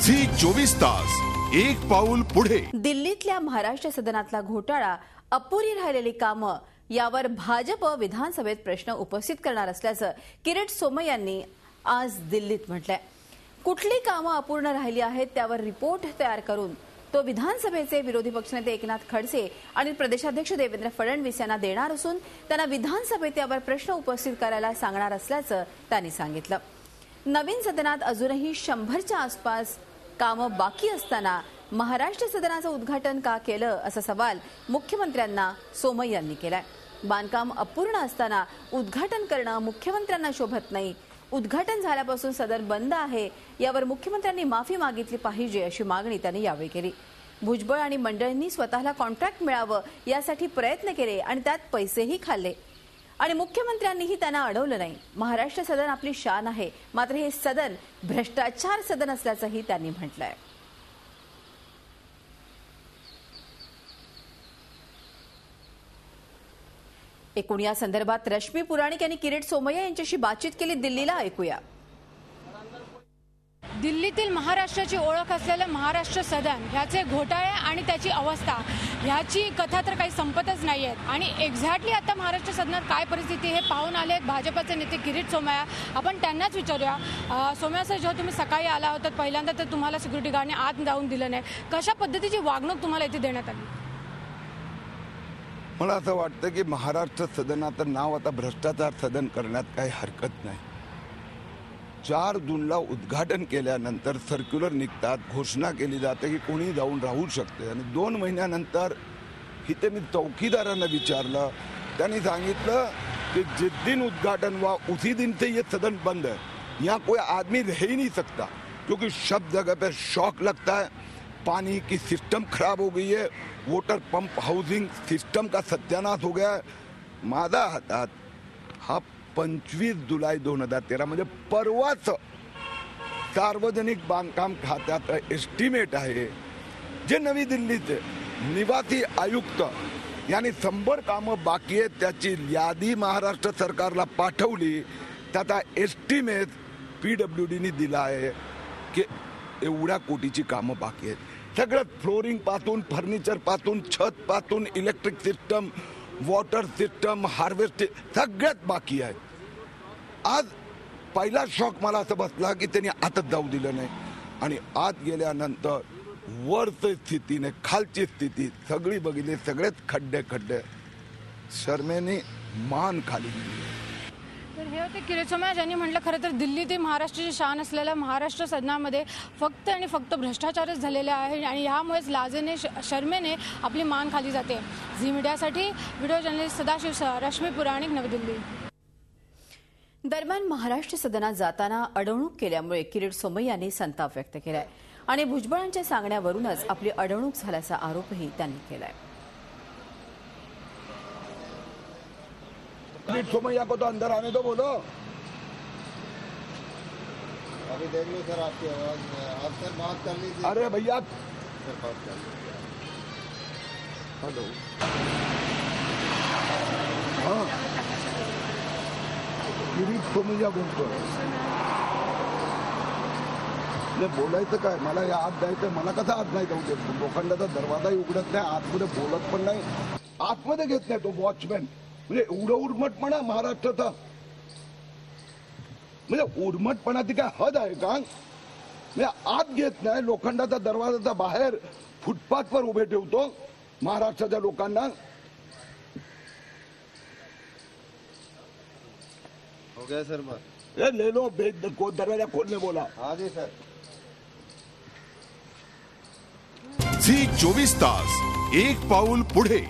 Zee 24 तास एक पाऊल पुढे। दिल्लीतल्या महाराष्ट्र सदनातला घोटाळा, अपुरी राहिलेली कामं यावर भाजप विधानसभेत प्रश्न उपस्थित करणार असल्याचं किरीट सोमय्या यांनी आज दिल्लीत म्हटलंय। कुठली कामं अपूर्ण राहिली आहेत त्यावर रिपोर्ट तयार करून तो विधानसभेचे विरोधी पक्षनेते एकनाथ खडसे आणि प्रदेशाध्यक्ष देवेंद्र फडणवीस यांना देणार असून त्यांना विधानसभेत यावर प्रश्न उपस्थित करायला सांगणार असल्याचं त्यांनी सांगितलं। नवीन सदनात अजूनही 100च्या आसपास कामं बाकी असताना महाराष्ट्र सदनाचं उद्घाटन का केलं असा सवाल मुख्यमंत्र्यांना सोमय्या यांनी केलाय। बांधकाम अपूर्ण असताना उद्घाटन करणं मुख्यमंत्र्यांना शोभत नाही। उद्घाटन झाल्यापासून सदन बंद आहे, यावर मुख्यमंत्र्यांनी माफी मागितली पाहिजे अशी मागणी त्यांनी यावेळी केली। भुजबळ आणि मंडळींनी स्वतःला कॉन्ट्रॅक्ट मिळावं यासाठी प्रयत्न केले आणि त्यात पैसेही खाल्ले आणि मुख्यमंत्र्यांनीही त्यांना अडवलं नाही। महाराष्ट्र सदन आपली शान आहे, मात्र हे सदन भ्रष्टाचार सदन असल्याचंही त्यांनी म्हटलंय। एकूण या संदर्भात रश्मी पुराणिक यांनी किरीट सोमय्या यांच्याशी बातचीत केली, दिल्लीला ऐकूया। दिल्लीतील महाराष्ट्राची ओळख असलेलं महाराष्ट्र सदन ह्याचे घोटाळे आणि त्याची अवस्था ह्याची कथा तर काही संपतच नाही आहेत आणि एक्झॅक्टली आता महाराष्ट्र सदनात काय परिस्थिती हे पाहून आले भाजपचे नेते किरीट सोमय्या। आपण त्यांनाच विचारूया। सोमय्या सर, जेव्हा तुम्ही सकाळी आला होता पहिल्यांदा तर तुम्हाला सिक्युरिटी गार्डने आत जाऊन दिलं नाही, कशा पद्धतीची वागणूक तुम्हाला इथे देण्यात आली? मला असं वाटतं की महाराष्ट्र सदनाचं नाव आता भ्रष्टाचार सदन करण्यात काही हरकत नाही। 4 जूनला उद्घाटन केल्यानंतर सर्क्युलर निघतात, घोषणा केली जाते की कोणी जाऊन राहू शकते आणि 2 महिन्यानंतर इथे मी चौकीदारांना विचारलं, त्यांनी सांगितलं कि जिस दिन उद्घाटन हुआ उसी दिन से ये सदन बंद है, यहाँ कोई आदमी रह ही नहीं सकता क्योंकि सब जगह पे शॉक लगता है। पानी की सिस्टम खराब हो गई है, वोटर पंप हाउसिंग सिस्टम का सत्यानाश हो गया है। माझ्या हातात हा 25 जुलै 2013 म्हणजे परवाच सार्वजनिक बांधकाम खात्याचा एस्टिमेट आहे, जे नवी दिल्लीचे निवासी आयुक्त यांनी 100 कामं बाकी आहेत त्याची यादी महाराष्ट्र सरकारला पाठवली। त्याचा एस्टिमेट PWDने दिला आहे की एवढ्या कोटीची कामं बाकी आहेत। सगळं फ्लोरिंग पासून, फर्निचर पासून, छत पासून, electric system, water system, harvesting सगळ्यात बाकी आहे। आज पहिला शॉक मला असं बसला की त्यांनी आतच जाऊ दिलं नाही आणि आत गेल्यानंतर वरची स्थितीने खालची स्थिती सगळी बघितली, सगळेच खड्डे खड्डे, शर्मेने मान खाली। तर हे होते किरीट सोमय्या यांनी म्हटलं खरं तर दिल्लीतील महाराष्ट्राची शान असलेल्या महाराष्ट्र सदनामध्ये फक्त आणि फक्त भ्रष्टाचारच झालेले आहे आणि यामुळेच लाजेने शर्मेने आपली मान खाली जाते। झी मीडियासाठी व्हिडिओ जर्नलिस्ट सदाशिव, रश्मी पुराणिक, नवी दिल्ली। दरम्यान महाराष्ट्र सदनात जाताना अडवणूक केल्यामुळे किरीट सोमय्या यांनी संताप व्यक्त केलाय आणि भुजबळांच्या सांगण्यावरूनच आपली अडवणूक झाल्याचा आरोपही त्यांनी केलाय। किरीट सोमय्या को तो अंदर आने दो, बोलो। अभी देख लो सर, आपकी आवाज आप सर बात कर लीजिए। अरे भैया सर बात कर लीजिए। हेलो, हाँ किरीट सोमय्या बोलतो। बोलायचं काय, मला या आत जायचं, मला कसं आत नाही जाऊ देत? लोखंडाचा दरवाजाही उघडत नाही, आतमध्ये बोलत पण नाही, आतमध्ये घेत नाही तो वॉचमॅन। म्हणजे एवढं उर्मटपणा महाराष्ट्राचा, म्हणजे उर्मटपणाची काय हद आहे का? म्हणजे आत घेत नाही, लोखंडाचा दरवाजाचा बाहेर फुटपाथवर उभे ठेवतो महाराष्ट्राच्या लोकांना। हो गया सर बात, ये ले लो, दरवाजा खोलने बोला। हाँ जी सर। झी 24 तास एक पाऊल पुढे।